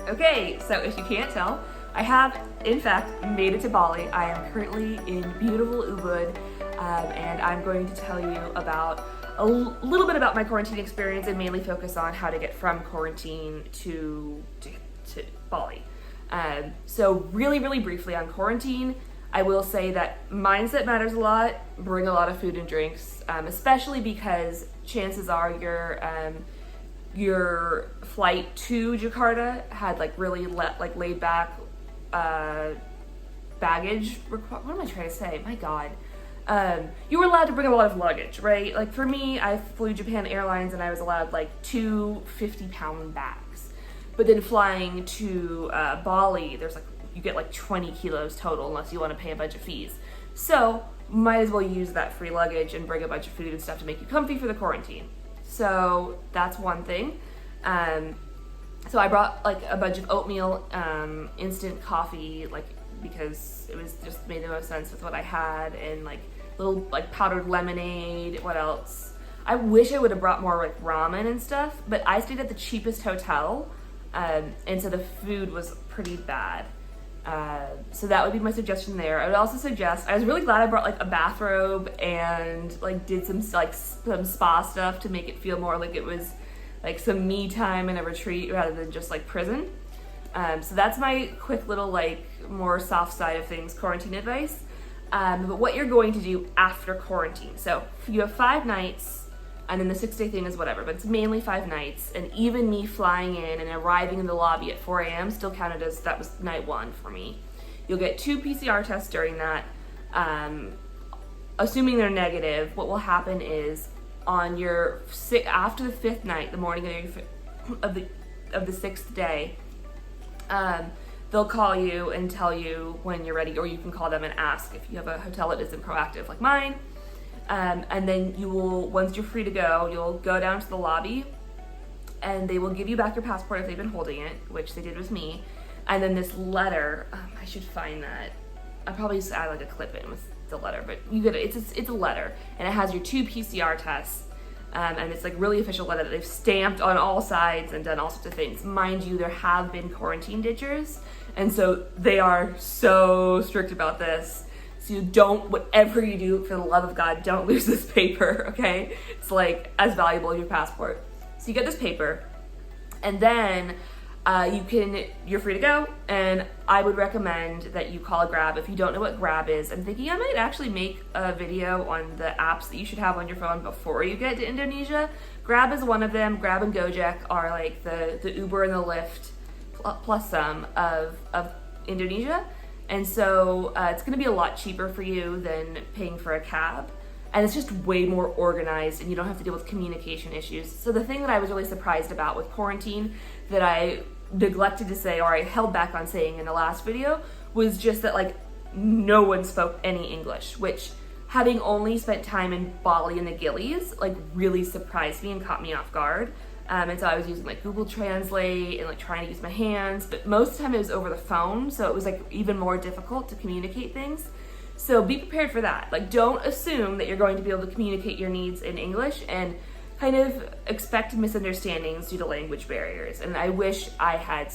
Okay, so if you can't tell, I have, in fact, made it to Bali. I am currently in beautiful Ubud, and I'm going to tell you about a little bit about my quarantine experience and mainly focus on how to get from quarantine to Bali. So really briefly on quarantine, I will say that mindset matters a lot. Bring a lot of food and drinks, especially because chances are your flight to Jakarta had really laid back baggage. What am I trying to say? My God. You were allowed to bring a lot of luggage, right? Like for me, I flew Japan Airlines and I was allowed two 50-pound bags. But then flying to Bali, there's you get 20 kilos total unless you want to pay a bunch of fees. So might as well use that free luggage and bring a bunch of food and stuff to make you comfy for the quarantine. So that's one thing. So I brought a bunch of oatmeal, instant coffee, because it was just made the most sense with what I had, and little powdered lemonade. What else? I wish I would have brought more ramen and stuff, but I stayed at the cheapest hotel, and so the food was pretty bad. So that would be my suggestion there. I would also suggest, I was really glad I brought a bathrobe and did some spa stuff to make it feel more like it was some me time in a retreat rather than just prison. So that's my quick little more soft side of things quarantine advice. But what you're going to do after quarantine. So you have 5 nights, and then the 6-day thing is whatever, but it's mainly 5 nights. And even me flying in and arriving in the lobby at 4 a.m. still counted as, that was night 1 for me. You'll get 2 PCR tests during that. Assuming they're negative, what will happen is on your after the 5th night, the morning of the 6th day, they'll call you and tell you when you're ready, or you can call them and ask if you have a hotel that isn't proactive like mine. And then you will, once you're free to go, you'll go down to the lobby and they will give you back your passport if they've been holding it, which they did with me. And then this letter, I should find that. I'll probably just add a clip in with the letter, but you get it. It's a letter, and it has your 2 PCR tests. And it's really official letter that they've stamped on all sides and done all sorts of things. Mind you, there have been quarantine ditchers, and so they are so strict about this. So you don't, whatever you do, for the love of God, don't lose this paper, okay? It's as valuable as your passport. So you get this paper, and then you're free to go, and I would recommend that you call a Grab. If you don't know what Grab is, I'm thinking I might actually make a video on the apps that you should have on your phone before you get to Indonesia. Grab is one of them. Grab and Gojek are the Uber and the Lyft plus some of Indonesia. And so it's gonna be a lot cheaper for you than paying for a cab. And it's just way more organized, and you don't have to deal with communication issues. So the thing that I was really surprised about with quarantine that I neglected to say, or I held back on saying in the last video, was just that no one spoke any English, which, having only spent time in Bali and the Gillies, really surprised me and caught me off guard. And so I was using Google Translate and trying to use my hands, but most of the time it was over the phone, so it was even more difficult to communicate things. So be prepared for that. Don't assume that you're going to be able to communicate your needs in English, and kind of expect misunderstandings due to language barriers. And I wish I had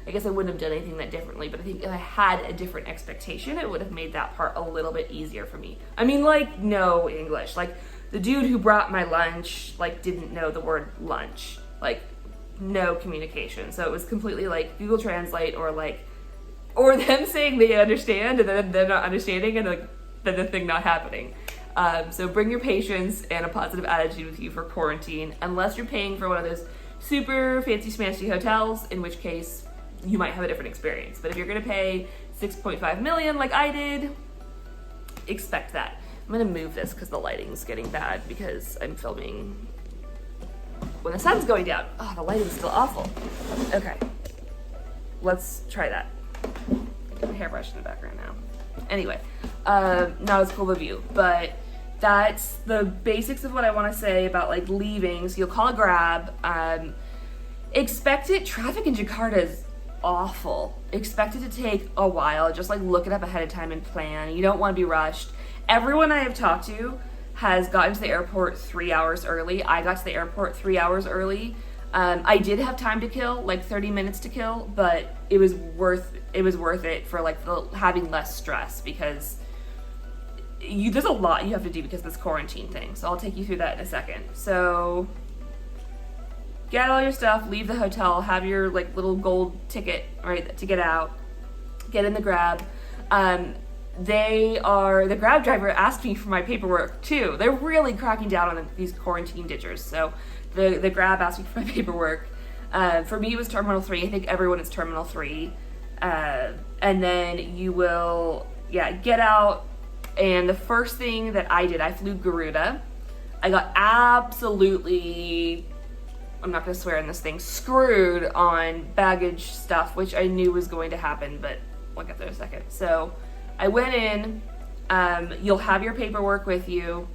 I guess I wouldn't have done anything that differently, but I think if I had a different expectation, it would have made that part a little bit easier for me. I mean, no English. The dude who brought my lunch, didn't know the word lunch. No communication. So it was completely Google Translate, or them saying they understand and then they're not understanding, and then the thing not happening. So bring your patience and a positive attitude with you for quarantine, unless you're paying for one of those super fancy smancy hotels, in which case you might have a different experience. But if you're gonna pay $6.5 million like I did, expect that. I'm gonna move this because the lighting's getting bad because I'm filming when the sun's going down. Oh, the lighting's still awful. Okay, let's try that. My hairbrush in the background now. Anyway, not as cool of a view, but that's the basics of what I want to say about leaving. So you'll call a Grab. Expect it. Traffic in Jakarta is awful. Expect it to take a while. Just look it up ahead of time and plan. You don't want to be rushed. Everyone I have talked to has gotten to the airport 3 hours early. I got to the airport 3 hours early. I did have time to kill, like 30 minutes to kill, but it was worth it for like having less stress, because there's a lot you have to do because of this quarantine thing. So I'll take you through that in a second. So get all your stuff, leave the hotel, have your like little gold ticket, right, to get out, get in the Grab. The Grab driver asked me for my paperwork too. They're really cracking down on these quarantine ditchers. So the Grab asked me for my paperwork. For me, it was Terminal 3. I think everyone is Terminal 3. And then you will, get out. And the first thing that I did, I flew Garuda. I got absolutely, I'm not going to swear in this thing, screwed on baggage stuff, which I knew was going to happen, but we'll get there in a second. So I went in, you'll have your paperwork with you.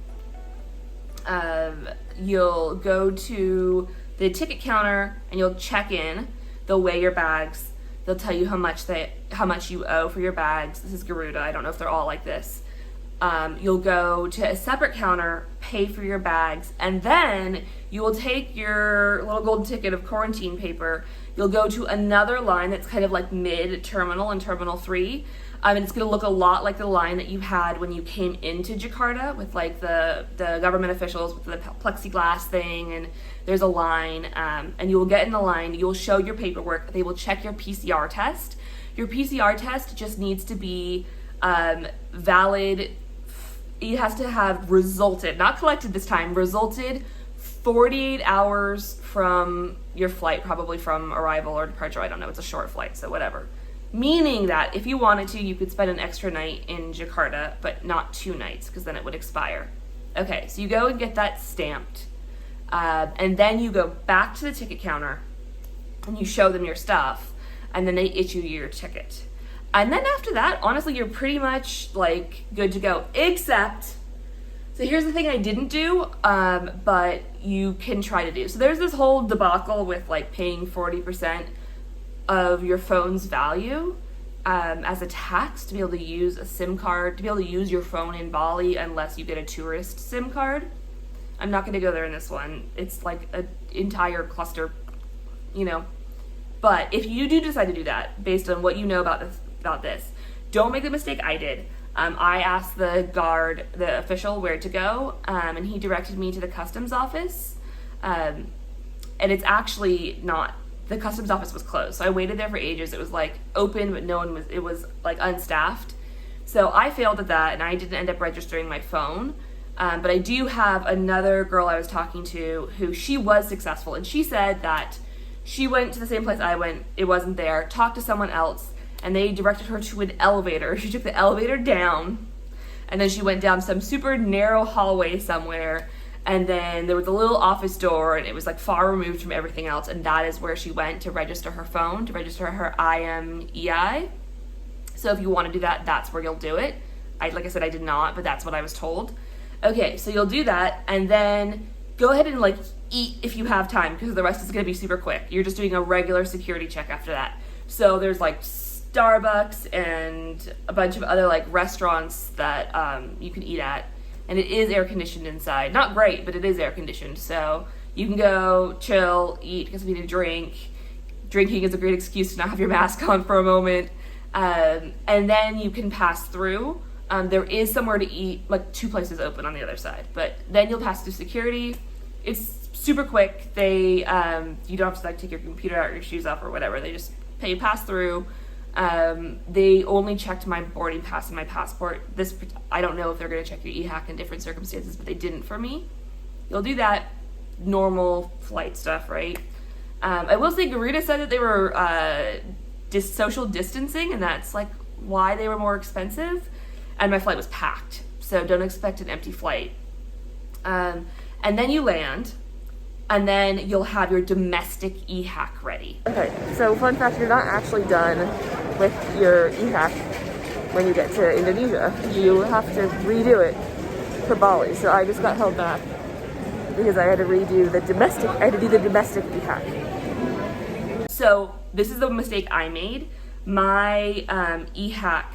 You'll go to the ticket counter and you'll check in. They'll weigh your bags. They'll tell you how much you owe for your bags. This is Garuda. I don't know if they're all like this. You'll go to a separate counter, pay for your bags, and then you will take your little golden ticket of quarantine paper. You'll go to another line that's kind of like mid-terminal in Terminal 3. And it's going to look a lot like the line that you had when you came into Jakarta, with like the government officials with the plexiglass thing, and there's a line, and you will get in the line, you'll show your paperwork, they will check your PCR test. Your PCR test just needs to be valid. It has to have resulted, not collected this time, resulted 48 hours from your flight, probably from arrival or departure. I don't know, it's a short flight, so whatever. Meaning that if you wanted to, you could spend an extra night in Jakarta, but not 2 nights, because then it would expire. Okay, so you go and get that stamped, and then you go back to the ticket counter, and you show them your stuff, and then they issue your ticket. And then after that, honestly, you're pretty much like good to go, except, so here's the thing I didn't do, but you can try to do. So there's this whole debacle with like paying 40% of your phone's value as a tax to be able to use a SIM card, to be able to use your phone in Bali unless you get a tourist SIM card. I'm not going to go there in this one. It's like an entire cluster, But if you do decide to do that, based on what you know about this, don't make the mistake I did. I asked the guard, the official, where to go, and he directed me to the customs office. And it's actually not. The customs office was closed, so I waited there for ages. It was like open, but it was like unstaffed. So I failed at that, and I didn't end up registering my phone. But I do have another girl I was talking to who she was successful, and she said that she went to the same place I went, it wasn't there, talked to someone else, and they directed her to an elevator. She took the elevator down, and then she went down some super narrow hallway somewhere, and then there was a little office door, and it was like far removed from everything else, and that is where she went to register her phone, to register her IMEI. So if you want to do that, that's where you'll do it. Like I said, I did not, but that's what I was told. Okay, so you'll do that, and then go ahead and like eat if you have time, because the rest is going to be super quick. You're just doing a regular security check after that. So there's like Starbucks and a bunch of other like restaurants that you can eat at. And it is air conditioned inside. Not great, but it is air conditioned. So you can go chill, eat, because we need a drink. Drinking is a great excuse to not have your mask on for a moment. And then you can pass through. There is somewhere to eat, like 2 places open on the other side. But then you'll pass through security. It's super quick. You don't have to like take your computer out or your shoes off or whatever. They just pay you pass through. They only checked my boarding pass and my passport. I don't know if they're going to check your eHAC in different circumstances, but they didn't for me. You'll do that normal flight stuff, right? I will say Garuda said that they were social distancing, and that's like why they were more expensive. And my flight was packed, so don't expect an empty flight. And then you land, and then you'll have your domestic eHAC ready. Okay, so fun fact, you're not actually done with your eHAC when you get to Indonesia. You have to redo it for Bali. So I just got held back because I had to do the domestic eHAC. So this is the mistake I made. My eHAC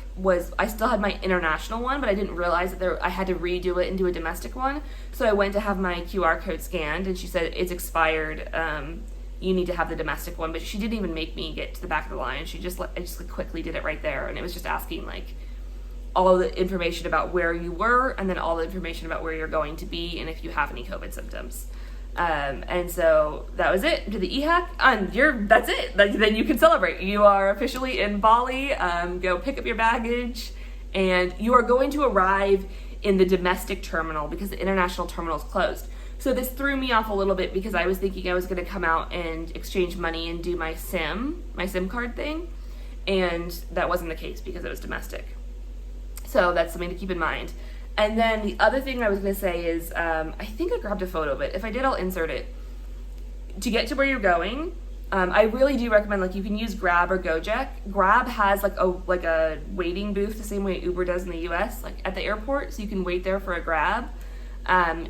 I still had my international one, but I didn't realize that I had to redo it and do a domestic one. So I went to have my QR code scanned, and she said it's expired. you need to have the domestic one. But she didn't even make me get to the back of the line. She just I just quickly did it right there, and it was just asking like all the information about where you were, and then all the information about where you're going to be, and if you have any COVID symptoms. And so that was it. To the eHAC, and that's it. Then you can celebrate. You are officially in Bali. Go pick up your baggage, and you are going to arrive in the domestic terminal because the international terminal is closed. So this threw me off a little bit because I was thinking I was going to come out and exchange money and do my SIM card thing, and that wasn't the case because it was domestic. So that's something to keep in mind. And then the other thing I was going to say is, I think I grabbed a photo of it. If I did, I'll insert it. To get to where you're going, I really do recommend, like, you can use Grab or Gojek. Grab has like a waiting booth the same way Uber does in the US, like at the airport, so you can wait there for a Grab.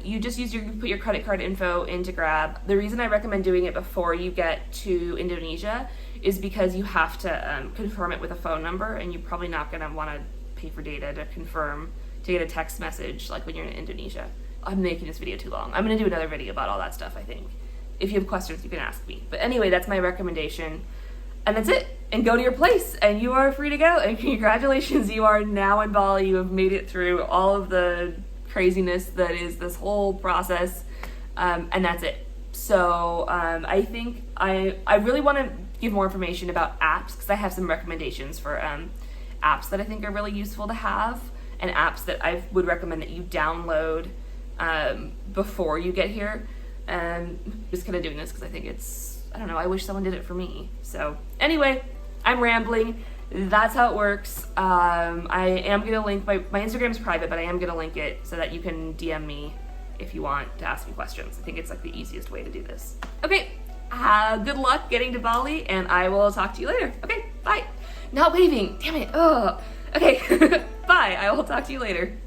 You just put your credit card info into Grab. The reason I recommend doing it before you get to Indonesia is because you have to confirm it with a phone number, and you're probably not going to want to pay for data to confirm, to get a text message like when you're in Indonesia. I'm making this video too long. I'm going to do another video about all that stuff, I think. If you have questions, you can ask me. But anyway, that's my recommendation. And that's it. And go to your place, and you are free to go. And congratulations, you are now in Bali. You have made it through all of the craziness that is this whole process. And that's it. So I think I really want to give more information about apps, because I have some recommendations for apps that I think are really useful to have, and apps that I would recommend that you download before you get here. And I'm just kind of doing this because I think I don't know, I wish someone did it for me. So anyway, I'm rambling. That's how it works. I am going to link, my Instagram is private, but I am going to link it so that you can DM me if you want to ask me questions. I think it's like the easiest way to do this. Okay, good luck getting to Bali, and I will talk to you later. Okay, bye. Not waving, damn it. Oh, okay. Bye, I will talk to you later.